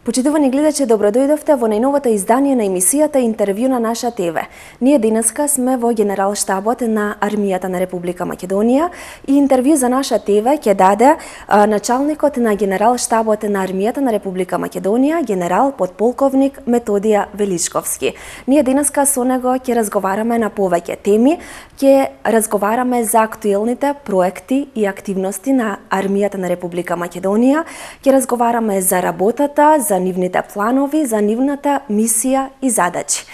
Почитувани гледачи, добродојдовте во најновото издание на емисијата Интервју на наша ТВ. Ние денеска сме во Генералштабот на Армијата на Република Македонија и интервју за наша ТВ ќе даде началникот на Генералштабот на Армијата на Република Македонија, генерал подполковник Методија Величковски. Ние денеска со него ќе разговараме на повеќе теми, ќе разговараме за актуелните проекти и активности на Армијата на Република Македонија, ќе разговараме за работата, за нивните планови, за нивната мисија и задачи.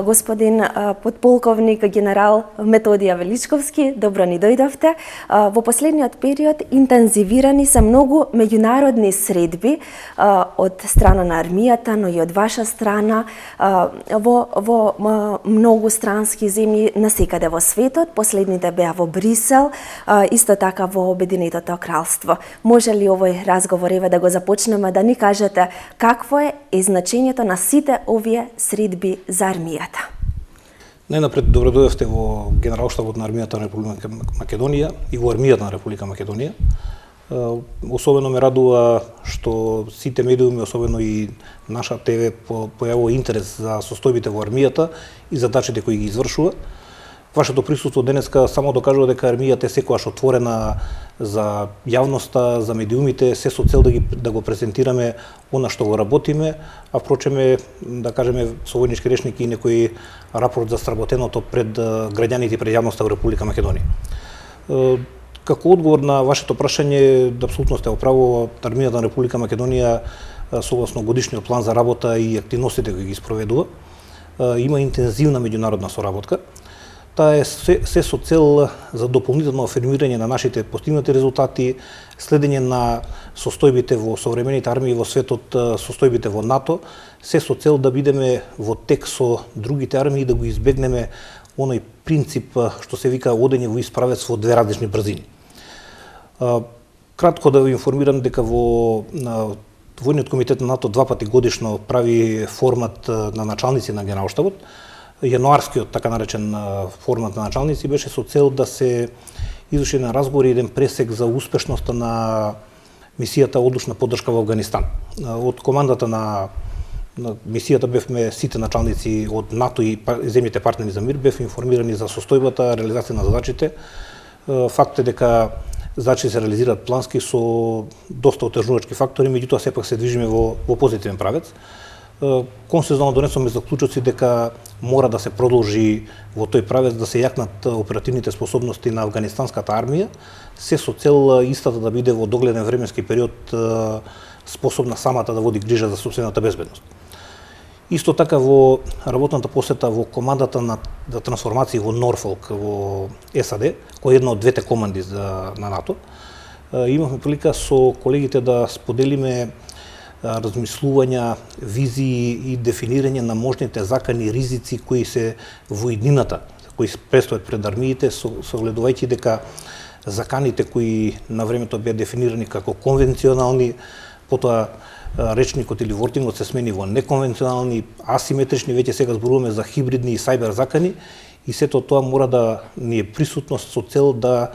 Господин подполковник генерал Методија Величковски, добро ни дојдовте. Во последниот период интензивирани се многу меѓународни средби од страна на армијата, но и од ваша страна во многу странски земји насекаде во светот. Последните беа во Брисел, исто така во Обединетото кралство. Може ли овој разговор да го започнеме да ни кажете какво е значењето на сите овие средби за армијата? Најнапред добродојдовте во Генералштабот на Армијата на Република Македонија и во Армијата на Република Македонија. Особено ме радува што сите медиуми, особено и наша ТВ, појавува интерес за состојбите во армијата и задачите кои ги извршува. Вашето присуство денеска само докажува дека армијата е секогаш отворена за јавноста, за медиумите, се со цел да го презентираме она што го работиме, а впрочеме, да кажеме со војнички речник и некој рапорт за сработеното пред граѓаните и пред јавноста во Република Македонија. Како одговор на вашето прашање, апсолутно сте во право, армијата на Република Македонија согласно годишниот план за работа и активностите кои ги спроведува, има интензивна меѓународна соработка. Таа е се со цел за дополнително афирмирање на нашите постигнати резултати, следење на состојбите во современите армии во светот, состојбите во НАТО, се со цел да бидеме во тек со другите армии, да го избегнеме оној принцип што се вика одење во исправец во две различни брзини. Кратко да ви информирам дека во Војниот комитет на НАТО два пати годишно прави формат на началници на Генералштабот. Јануарскиот, така наречен формат на началници, беше со цел да се изврши на разговор и еден пресек за успешноста на мисијата одлучна поддршка во Авганистан. Од командата на мисијата бевме сите началници од НАТО и земјите партнери за мир, бевме информирани за состојбата, реализација на задачите. Факт е дека задачи се реализираат плански со доста отежнувачки фактори, меѓутоа сепак се движиме во позитивен правец. Консензуално донесоме заклучоци дека мора да се продолжи во тој правец, да се јакнат оперативните способности на афганистанската армија, се со цел истата да биде во догледен временски период способна самата да води грижа за сопствената безбедност. Исто така во работната посета во командата на трансформација во Норфолк во САД, која е една од двете команди на НАТО, имавме прилика со колегите да споделиме размислувања, визии и дефинирање на можните закани и ризици кои се во иднината, кои престојат пред армиите, согледувајќи дека заканите кои на времето беа дефинирани како конвенционални, потоа речникот или вортингот се смени во неконвенционални, асиметрични, веќе сега зборуваме за хибридни и сајбер закани, и сето тоа мора да ни е присутно со цел да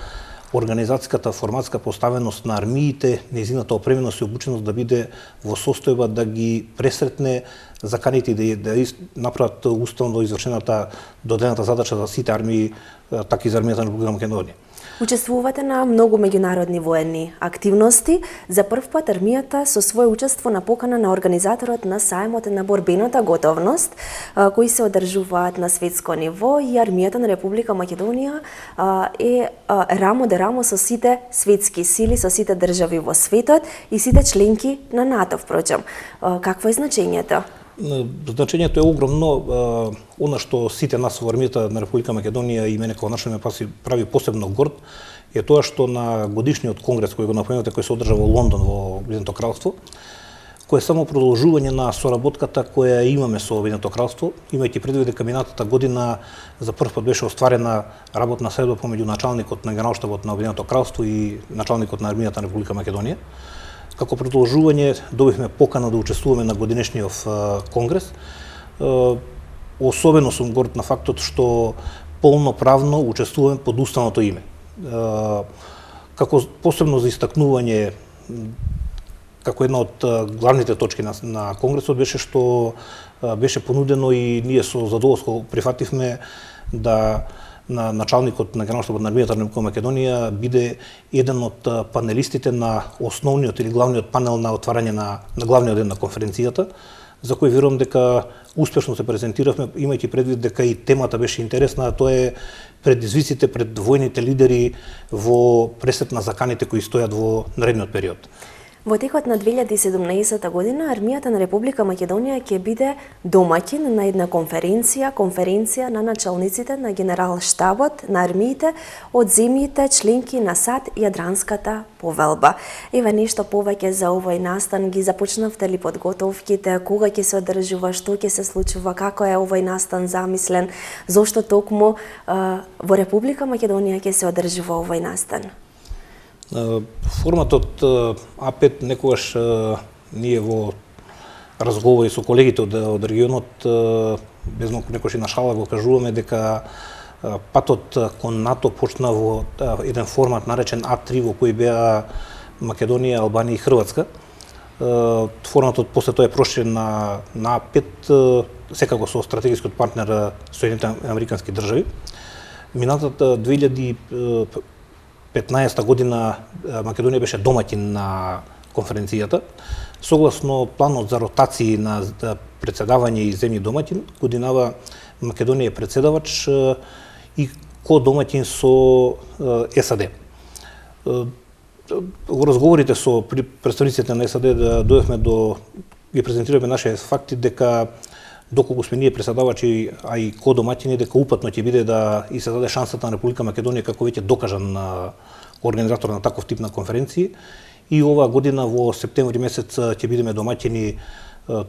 организацијската форматска поставеност на армиите, нејзината опременост и обученост да биде во состојба да ги пресретне заканите и да направат уставно извршената доделната задача за сите армии, така и за армијата на Република Македонија. Учествувате на многу меѓународни воени активности. За прв пат армијата со свое учество на покана на организаторот на сајмот на борбената готовност, кои се одржуваат на светско ниво, и армијата на Република Македонија е рамо до рамо со сите светски сили, со сите држави во светот и сите членки на НАТО, впрочем. Какво е значењето? Значењето е огромно. Она што сите нас во армијата на Република Македонија и мене како началник ме прави посебно горд е тоа што на годишниот конгрес кој го напоменувате, кој се одржа во Лондон во Обединето кралство, кој е само продолжување на соработката која имаме со Обединето кралство, имајќи предвид дека минатата година за прв пат беше остварена работна средба помеѓу началникот на Генералштабот на Обединето кралство и началникот на армијата на Република Македонија. Како продолжување добивме покана да учествуваме на годинешниот конгрес. Особено сум горд на фактот што полноправно учествуваме под уставното име. Како посебно за истакнување како една од главните точки на Конгресот беше што беше понудено и ние со задоволство прифативме да на началникот на Генералштабот на армијата на Република Македонија биде еден од панелистите на основниот или главниот панел на отварање на главниот ден на конференцијата, за кој верувам дека успешно се презентиравме, имајќи предвид дека и темата беше интересна, а тоа е предизвиците пред војните лидери во пресет на заканите кои стојат во наредниот период. Во текот на 2017 година, армијата на Република Македонија ќе биде домаќин на една конференција на началниците на Генералштабот на армиите од земјите членки на САД Јадранската повелба. Еве нешто повеќе за овој настан, ги започнавте ли подготовките, кога ќе се одржува, што ќе се случува, како е овој настан замислен, зошто токму во Република Македонија ќе се одржува овој настан? Форматот А5 некогаш ние во разговори со колегите од регионот, без малку некогаш и на шала го кажуваме дека патот кон НАТО почна во еден формат наречен А3 во кој беа Македонија, Албанија и Хрватска. Форматот после тоа е проширен на А5, секако со стратегискиот партнер Соединетите Американски држави. Минатата 2015 година Македонија беше домаќин на конференцијата. Согласно планот за ротации на председавање и земји домаќин, годинава Македонија е председавач и ко-домаќин со САД. Во разговорите со представниците на САД дојдовме ги презентираме нашите факти дека доколку сме ние преседавачи, а и ко-домаќини, дека упатно ќе биде да и се даде шансата на Република Македонија како веќе докажан организатор на таков тип на конференции. И оваа година во септември месец ќе бидеме домаќини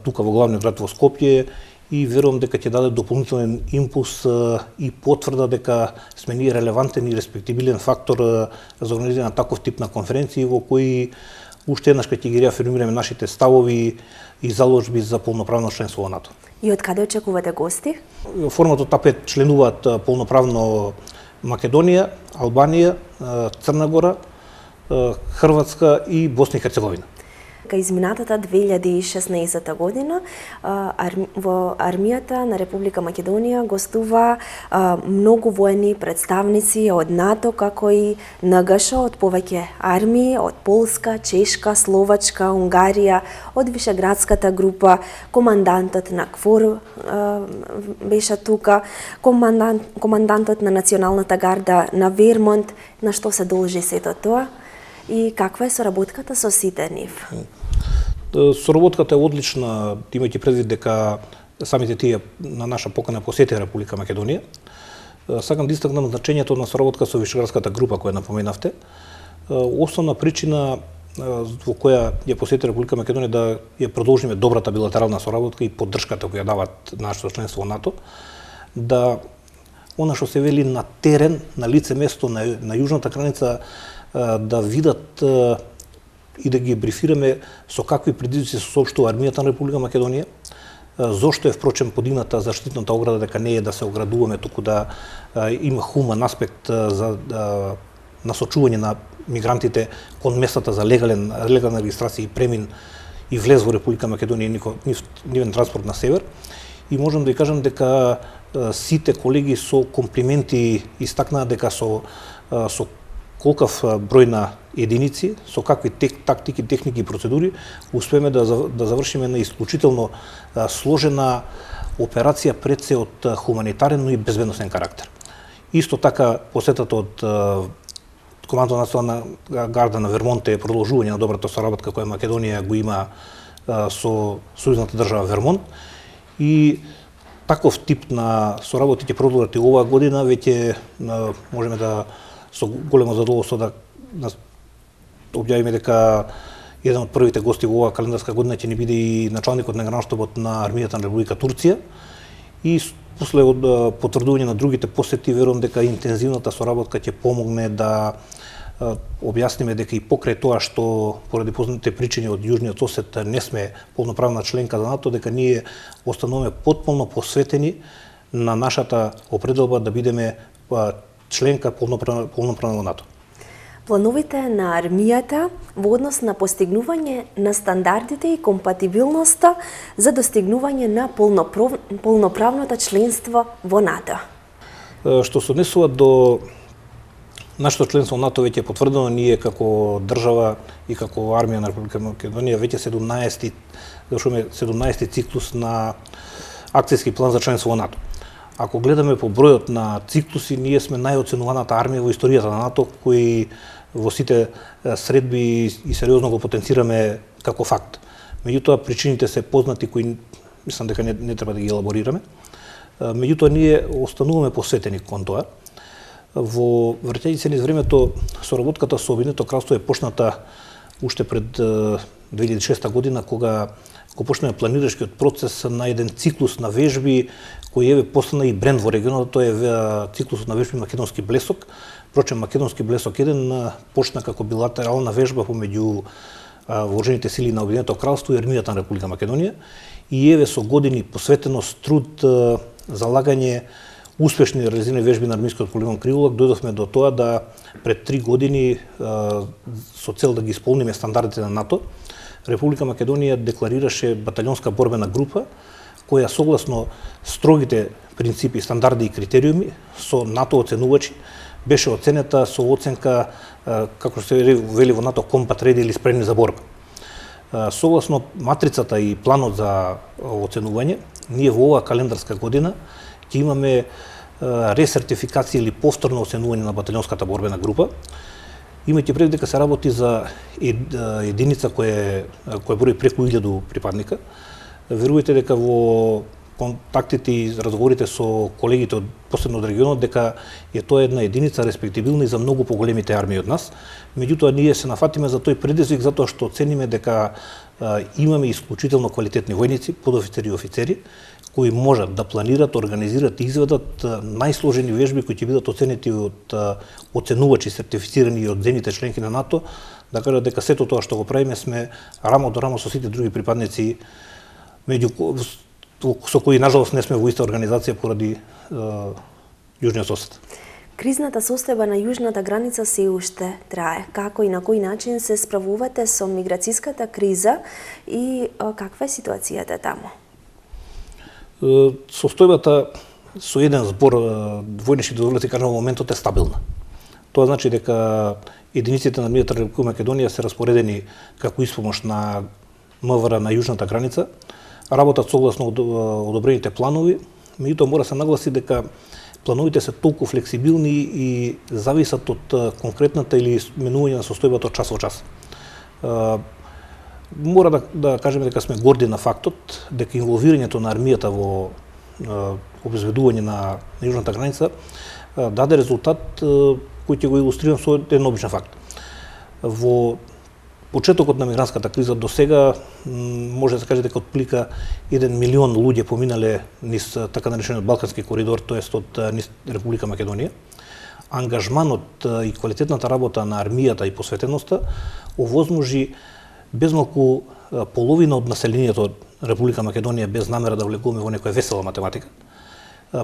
тука во главниот град во Скопје и верувам дека ќе даде дополнителен импулс и потврда дека сме ние релевантен и респектибилен фактор за организирање на таков тип на конференции во кои уште еднаш ќе ги реафирмираме нашите ставови и заложби за полноправно членство во НАТО. И од каде очекувате гости? Форматот А5 членуваат полноправно Македонија, Албанија, Црна Гора, Хрватска и Босна и Херцеговина. Изминатата 2016 година во армијата на Република Македонија гостува многу воени представници од НАТО, како и НГШ од повеќе армии, од Полска, Чешка, Словачка, Унгарија, од Вишеградската група, командантот на КФОР беше тука, командантот на Националната гарда на Вермонт. На што се должи сето тоа и каква е соработката со сите нив? Соработката е одлична, имајќи предвид дека самите тие на наша покана посетија Република Македонија. Сакам да истакнам значењето на соработка со Вишеградската група која напоменавте. Основна причина во која ја посети Република Македонија да ја продолжиме добрата билатерална соработка и поддршката која дават нашето членство во НАТО, да она што се вели на терен, на лице место на јужната граница, да видат и да ги брифираме со какви предизвици се соопштува армијата на Република Македонија, зошто е впрочем подигната заштитната ограда, дека не е да се оградуваме, туку да има хуман аспект за насочување на мигрантите кон местата за легална регистрација и премин и влез во Република Македонија и нивен транспорт на север. И можам да ја кажам дека сите колеги со комплименти истакнаа дека со колкав број на единици, со какви тактики, техники и процедури, успееме да завршиме на исклучително сложена операција пред се од хуманитарен, но и безбедносен карактер. Исто така, посетата од Командата на Национална гарда на Вермонт е продолжување на добрата соработка која Македонија го има со сојузната држава Вермонт. И таков тип на соработи ќе продолжат и оваа година, веќе можеме да со големо задоволство да објавиме дека еден од првите гости во оваа календарска година ќе ни биде и началникот на Генералштабот на армијата на Република Турција. И после потврдување на другите посети, верувам дека интензивната соработка ќе помогне да објасниме дека и покрај тоа што поради познатите причини од јужниот сосед не сме полноправна членка за НАТО, дека ние остануваме потполно посветени на нашата определба да бидеме членка полноправна во НАТО. плановите на армијата во однос на постигнување на стандардите и компатибилноста за достигнување на полноправното членство во НАТО? Што се однесува до нашето членство во НАТО, веќе е потврдено, ние како држава и како армија на Република Македонија веќе 17 циклус на акцијски план за членство во НАТО. Ако гледаме по бројот на циклуси, ние сме најоценуваната армија во историјата на НАТО, кои во сите средби и сериозно го потенцираме како факт. Меѓутоа, причините се познати, кои мислам дека не треба да ги елаборираме. Меѓутоа, ние остануваме посветени кон тоа. Во вртејќи се низ времето, соработката со Обединетото кралство е почната уште пред 2006 година, кога го почнеме планирачкиот процес на еден циклус на вежби, кој еве постана и бренд во регионот, тоа е циклусот на вежби Македонски блесок. Впрочем, Македонски блесок 1 почна како билатерална вежба помеѓу вооружените сили на Обединетото кралство и армијата на Република Македонија. И еве со години посветеност, труд, залагање, успешни реализирани вежби на армискиот полигон Криволак, дојдовме до тоа да пред 3 години со цел да ги исполниме стандардите на НАТО, Република Македонија декларираше баталјонска борбена група, која согласно строгите принципи, стандарди и критериуми со НАТО оценувачи беше оценета со оценка, како се вели во НАТО, combat ready или спремни за борба. Согласно матрицата и планот за оценување, ние во оваа календарска година ќе имаме ресертификација или повторно оценување на баталјонската борбена група. Имајќи предвид дека се работи за единица која брои преку 1000 припадника, верувајте дека во контактите и разговорите со колегите посебно од регионот, дека е тоа една единица респектибилна и за многу поголемите армии од нас. Меѓутоа, ние се нафатиме за тој предизвик затоа што цениме дека имаме исклучително квалитетни војници, подофицери и офицери, кои можат да планират, организират и изведат најсложени вежби кои ќе бидат оценети од оценувачи сертифицирани од земјите членки на НАТО, да кажат дека сето тоа што го правиме сме рамо до рамо со сите други припадници, со кои нажалост не сме во иста организација поради јужниот сосед. Кризната состојба на јужната граница се уште трае. Како и на кој начин се справувате со миграцијската криза и каква е ситуацијата таму? Состојбата со еден збор војнички дозволите кажа во моментот е стабилна. Тоа значи дека единиците на армијата на Република Македонија се распоредени како испомош на МВР на јужната граница, работат согласно одобрените планови, меѓутоа мора се нагласи дека плановите се толку флексибилни и зависат од конкретната или менување на состојбата од час во час. Мора да кажеме дека сме горди на фактот дека инволвирањето на армијата во обезбедување на јужната граница даде резултат кој ќе го илустрирам со еден обичен факт. Во почетокот на мигрантската криза до сега може да се каже дека отплика 1 милион луѓе поминале низ така наречениот Балкански коридор, тоест од низ Република Македонија. Ангажманот и квалитетната работа на армијата и посветеноста овозможи безмалку половина од населението од Република Македонија, без намера да влегуваме во некоја весела математика,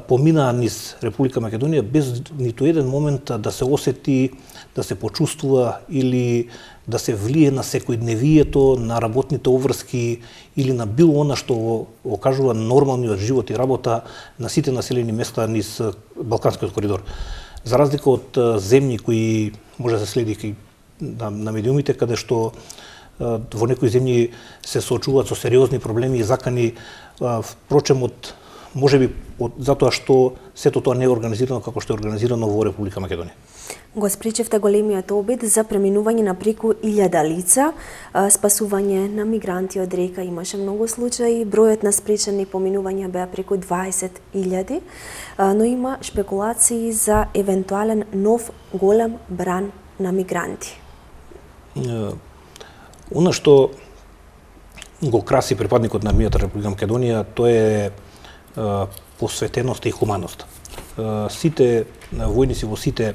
поминаа низ Република Македонија без ниту еден момент да се осети, да се почувствува или да се влие на секојдневието, на работните обврски или на било она што окажува нормалниот живот и работа на сите населени места низ Балканскиот коридор. За разлика од земји кои може да се следи на медиумите, каде што во некои земји се соочуваат со сериозни проблеми и закани, впрочем можеби затоа што сето тоа не е организирано како што е организирано во Република Македонија. Го спречевте големиот обид за преминување на преку 1000 лица, спасување на мигранти од река, имаше многу случаи, бројот на спречени поминувања беа преку 20.000, но има шпекулации за евентуален нов голем бран на мигранти. Она што го краси припадникот на армијата Република Македонија, тоа е посветеноста и хуманоста. Сите војници во сите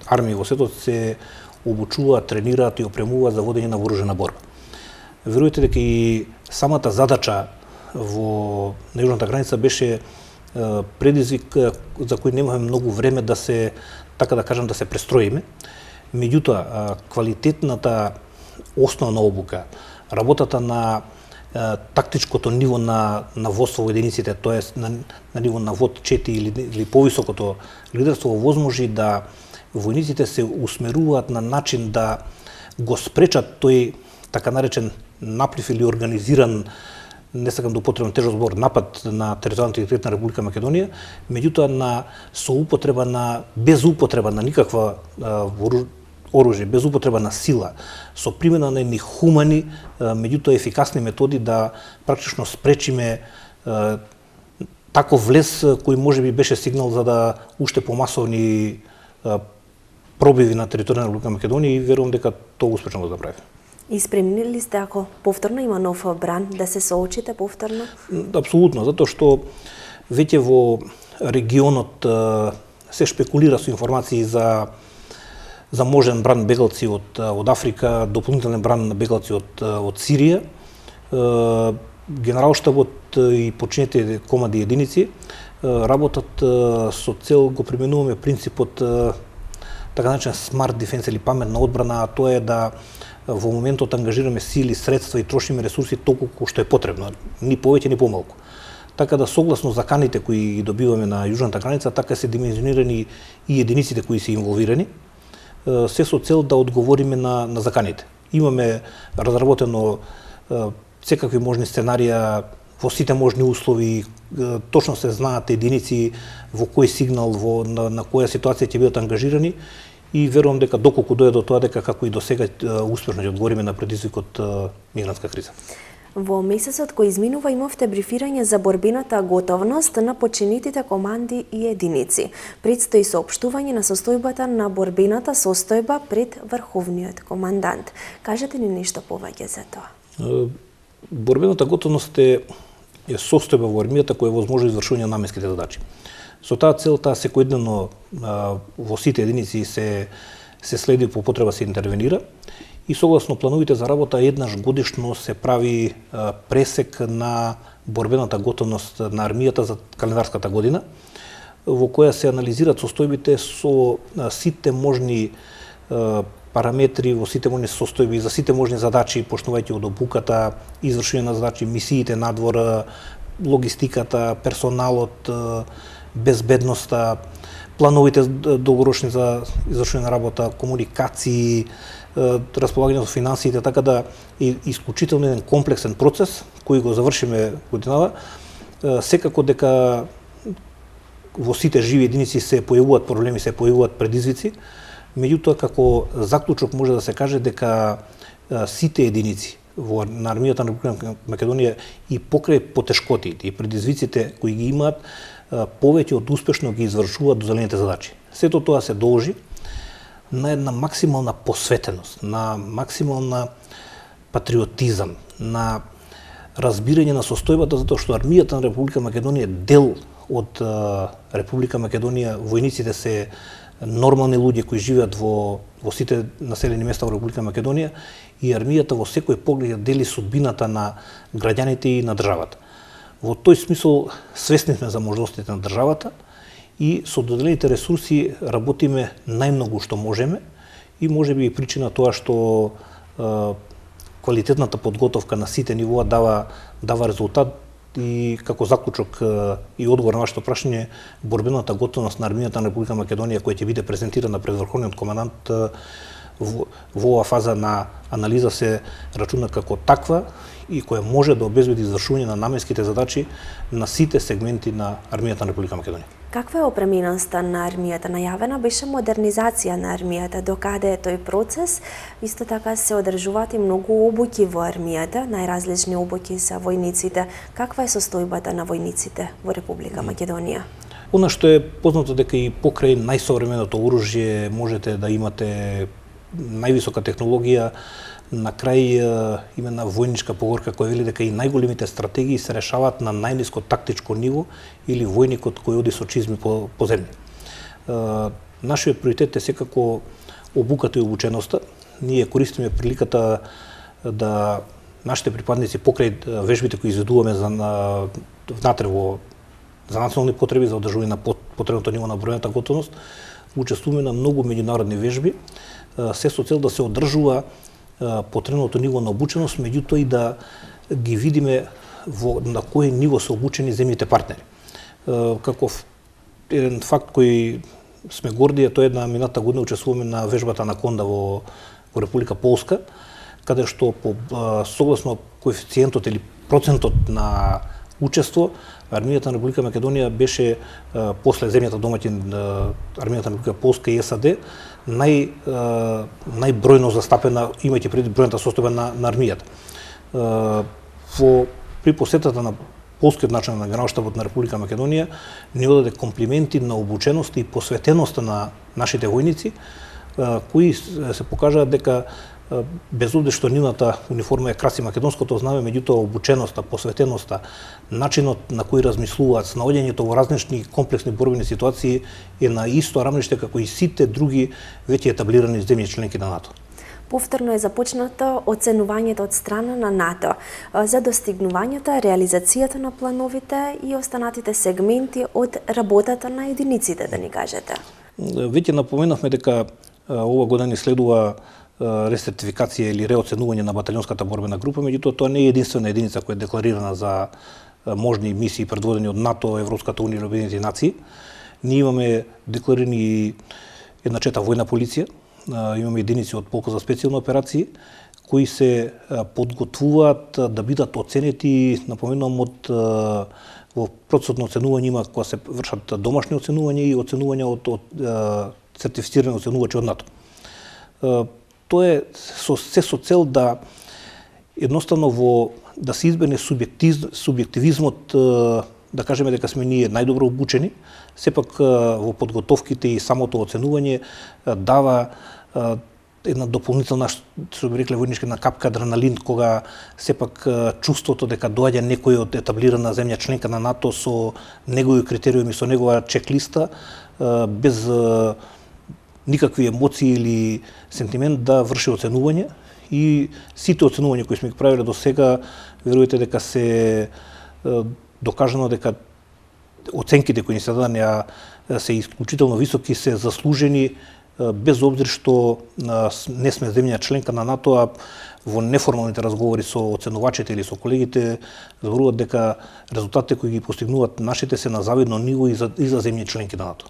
армии во светот се обучуваат, тренираат и опремуваат за водење на вооружена борба. Верувате дека и самата задача во јужната граница беше предизвик за кој немаме многу време да се, така да кажам, да се престроиме. Меѓутоа, квалитетната основна обука, работата на тактичкото ниво на водство во единиците, тоест на ниво на вод 4 или повисокото лидерство, возможи да војниците се усмеруваат на начин да го спречат тој така наречен наплив или организиран, не сакам да употребам тежок збор, напад на територијалниот интегритет на Република Македонија, меѓутоа без употреба на никаква оружје, без употреба на сила, со примена на едни хумани, меѓутоа ефикасни методи да практично спречиме таков влез кој можеби беше сигнал за да уште помасовни пробиви на територија на Република Македонија, и верувам дека тоа успешно го направи. И спремни ли сте, ако повторно има нов бран, да се соочите повторно? Апсолутно, затоа што веќе во регионот се шпекулира со информации за можен бран бегалци од Африка, дополнителен бран на бегалци од Сирија. Генералштабот и починете команди единици работат со цел, го применуваме принципот така наречен smart defense или паметна одбрана, а тоа е да во моментот ангажираме сили, средства и трошиме ресурси толку колку што е потребно, ни повеќе ни помалку. Така да согласно заканите кои добиваме на јужната граница, така се димензионирани и единиците кои се инволвирани, се со цел да одговориме на заканите. Имаме разработено секакви можни сценарија во сите можни услови, точно се знаат единици во кој сигнал, на која ситуација ќе бидат ангажирани, и верувам дека доколку дојде до тоа, дека како и до сега успешно ќе одговориме на предизвикот мигрантска криза. Во месецот кој изминува имавте брифирање за борбената готовност на починетите команди и единици. Предстои соопштување на состојбата на борбената состојба пред врховниот командант. Кажете ни нешто повеќе за тоа. Борбената готовност е состојба во армијата која возможува извршување на наменските задачи. Со таа цел, таа секојдневно во сите единици се следи по потреба се интервенира, и согласно плановите за работа еднаш годишно се прави пресек на борбената готовност на армијата за календарската година, во која се анализираат состојбите со сите можни параметри, во сите можни состојби, за сите можни задачи, почнувајќи од обуката, извршување на задачи, мисиите надвор, логистиката, персоналот, безбедноста, плановите долгорочни за извршување на работа, комуникации, располагање со финансиите, така да е исклучително еден комплексен процес кој го завршиме годинава. Секако дека во сите живи единици се појавуваат проблеми, се појавуваат предизвици, меѓутоа како заклучок може да се каже дека сите единици на армијата на Република Македонија и покрај потешкотите и предизвиците кои ги имаат, повеќе од успешно ги извршуваат дозелените задачи. Сето тоа се должи на една максимална посветеност, на максимална патриотизам, на разбирање на состојбата, затоа што армијата на Република Македонија е дел од Република Македонија, војниците се нормални луѓе кои живеат во сите населени места во Република Македонија, и армијата во секој поглед дели судбината на граѓаните и на државата. Во тој смисол свесни сме за можностите на државата и со доделените ресурси работиме најмногу што можеме, и можеби и причина тоа што квалитетната подготовка на сите нивоа дава резултат, и како заклучок и одговор на вашето прашање, борбената готовност на армијата на Република Македонија која ќе биде презентирана пред врховниот командант во оваа фаза на анализа се рачуна како таква и која може да обезбеди извршување на наменските задачи на сите сегменти на армијата на Република Македонија. Каква е опременоста на армијата? Најавена беше модернизација на армијата. Докаде е тој процес? Исто така се одржуваат и многу обуки во армијата, најразлични обуки за војниците. Каква е состојбата на војниците во Република Македонија? Она што е познато дека и покрај најсовременото оружје можете да имате највисока технологија, на крај има една војничка поговорка која вели дека и најголемите стратегии се решаваат на најниско тактичко ниво или војникот кој оди со чизми по земја. Нашиот приоритет е секако обуката и обученоста. Ние користиме приликата да нашите припадници покрај вежбите кои изведуваме за внатре за национални потреби, за одржување на потребното ниво на борбената готовност, учествуваме на многу меѓународни вежби, се со цел да се одржува потребното ниво на обученост, меѓутоа и да ги видиме на кој ниво се обучени земјите партнери. Каков еден факт кој сме горди, тоа една мината година учествуваме на вежбата на Конда во Република Полска, каде што по согласно коефициентот или процентот на учество, армијата на Република Македонија беше после земјата домаќин армијата на Република Полска и САД најбројно застапена, имајќи предвид бројната состојба на армијата. При посетата на полскиот начелник на Генералштабот на Република Македонија ни одаде комплименти на обученоста и посветеноста на нашите војници, кои се покажаат дека без обзир што нивната униформа е краси македонското знаме, меѓутоа обученоста, посветеноста, начинот на кој размислуваат, снаоѓањето во различни комплексни борбени ситуации е на исто рамниште како и сите други веќе етаблирани земји членки на НАТО. Повторно е започнато оценувањето од страна на НАТО за достигнувањата, реализацијата на плановите и останатите сегменти од работата на единиците, да ни кажете. Веќе напоменавме дека ова година ни следува ресертификација или реоценување на баталионската борбена група, меѓутоа тоа не е единствена единица која е декларирана за можни мисии предводени од НАТО, Европската унија и Обединетите нации. Ние имаме декларирани една чета војна полиција, имаме единици од полка за специјални операции, кои се подготвуваат да бидат оценети, напоменувам, во процесот на оценување има кога се вршат домашни оценувања и оценувања од сертифицирани оценувачи од НАТО. Тоа е со цел да едноставно да се избегне субјективизмот, да кажеме дека сме ние најдобро обучени, сепак во подготовките и самото оценување дава една дополнителна, што би рекле војнички, на капка адреналин, кога сепак чувството дека доаѓа некој од етаблирана земја членка на НАТО со негови критериуми, со негова чеклиста, без никакви емоции или сентимент да врши оценување, и сите оценувања кои сме ги правиле до сега, верувате дека се докажано дека оценките кои ни се дадени се исклучително високи, се заслужени, без обзир што не сме земја членка на НАТО, а во неформалните разговори со оценувачите или со колегите зборуваат дека резултатите кои ги постигнуваат нашите се на завидно ниво и за земји членки на НАТО.